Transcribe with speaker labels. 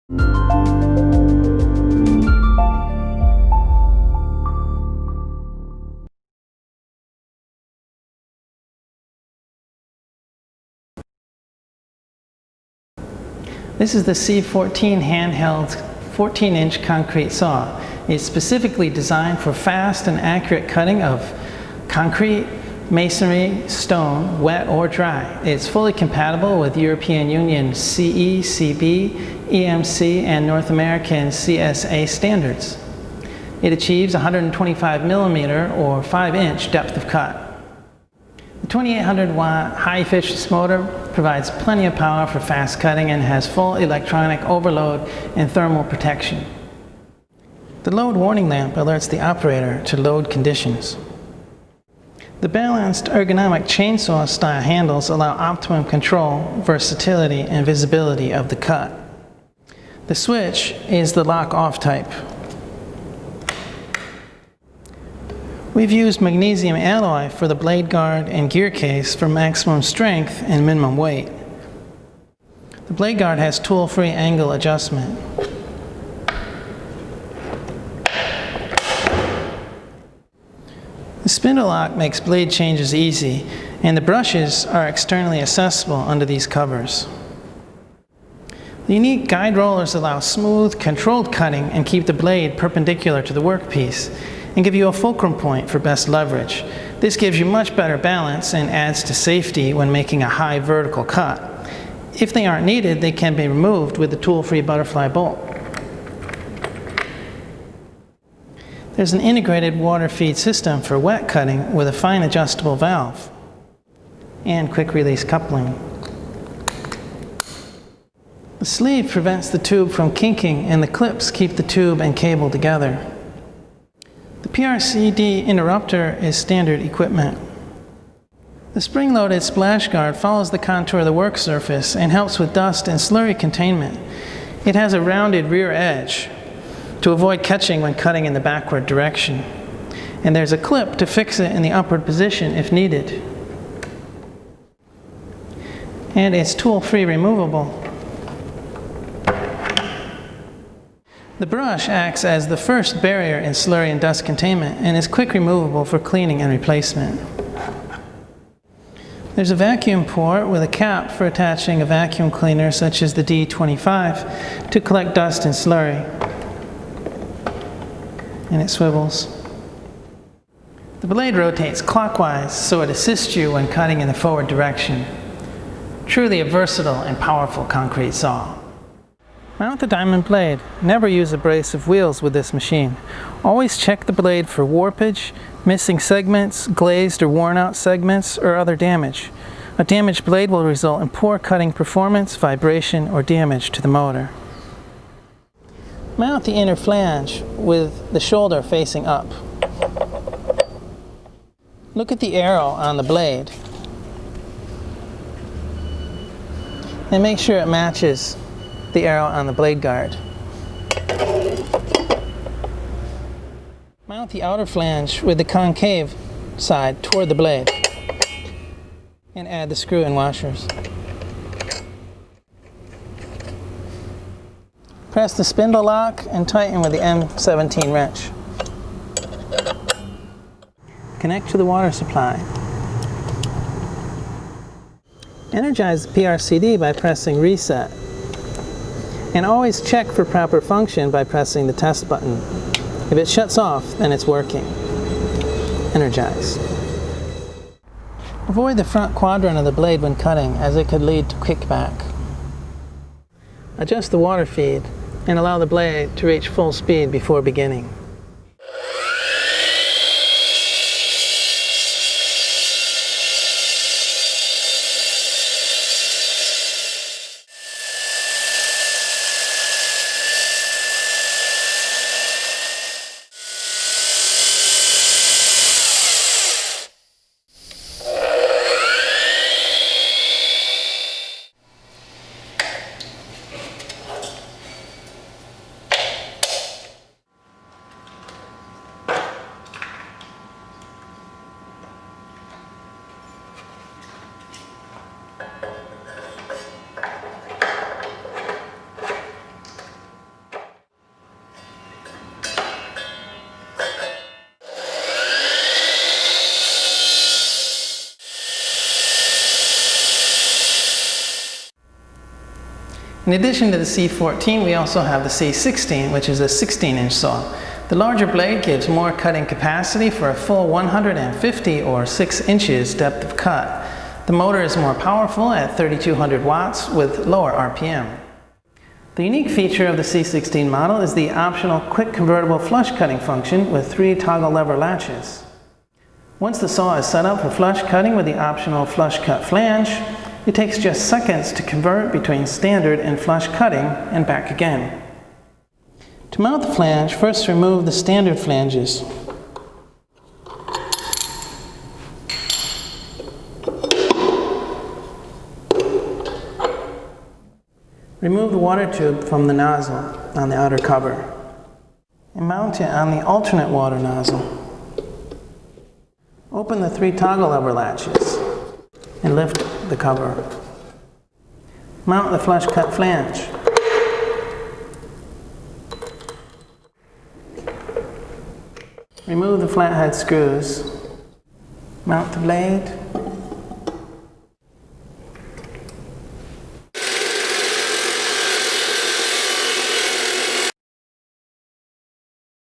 Speaker 1: This is the C14 handheld 14-inch concrete saw. It's specifically designed for fast and accurate cutting of concrete, masonry, stone, wet or dry. It's fully compatible with European Union CE, CB, EMC, and North American CSA standards. It achieves 125 millimeter or 5-inch depth of cut. The 2800 watt high efficiency motor provides plenty of power for fast cutting and has full electronic overload and thermal protection. The load warning lamp alerts the operator to load conditions. The balanced ergonomic chainsaw style handles allow optimum control, versatility, and visibility of the cut. The switch is the lock-off type. We've used magnesium alloy for the blade guard and gear case for maximum strength and minimum weight. The blade guard has tool-free angle adjustment. The spindle lock makes blade changes easy, and the brushes are externally accessible under these covers. The unique guide rollers allow smooth, controlled cutting and keep the blade perpendicular to the workpiece, and give you a fulcrum point for best leverage. This gives you much better balance and adds to safety when making a high vertical cut. If they aren't needed, they can be removed with the tool-free butterfly bolt. There's an integrated water feed system for wet cutting with a fine adjustable valve and quick release coupling. The sleeve prevents the tube from kinking, and the clips keep the tube and cable together. The PRCD interrupter is standard equipment. The spring-loaded splash guard follows the contour of the work surface and helps with dust and slurry containment. It has a rounded rear edge to avoid catching when cutting in the backward direction. And there's a clip to fix it in the upward position if needed. And it's tool-free removable. The brush acts as the first barrier in slurry and dust containment and is quick removable for cleaning and replacement. There's a vacuum port with a cap for attaching a vacuum cleaner such as the D25 to collect dust and slurry. And it swivels. The blade rotates clockwise so it assists you when cutting in the forward direction. Truly a versatile and powerful concrete saw. Mount the diamond blade. Never use abrasive wheels with this machine. Always check the blade for warpage, missing segments, glazed or worn out segments, or other damage. A damaged blade will result in poor cutting performance, vibration, or damage to the motor. Mount the inner flange with the shoulder facing up. Look at the arrow on the blade and make sure it matches the arrow on the blade guard. Mount the outer flange with the concave side toward the blade and add the screw and washers. Press the spindle lock and tighten with the M17 wrench. Connect to the water supply. Energize the PRCD by pressing reset. And always check for proper function by pressing the test button. If it shuts off, then it's working. Energize. Avoid the front quadrant of the blade when cutting, as it could lead to kickback. Adjust the water feed and allow the blade to reach full speed before beginning. In addition to the C14, we also have the C16, which is a 16-inch saw. The larger blade gives more cutting capacity for a full 150 or 6 inches depth of cut. The motor is more powerful at 3200 watts with lower RPM. The unique feature of the C16 model is the optional quick convertible flush cutting function with 3 toggle lever latches. Once the saw is set up for flush cutting with the optional flush cut flange, it takes just seconds to convert between standard and flush cutting and back again. To mount the flange, first remove the standard flanges. Remove the water tube from the nozzle on the outer cover and mount it on the alternate water nozzle. Open the 3 toggle lever latches and lift the cover. Mount the flush cut flange. Remove the flathead screws. Mount the blade.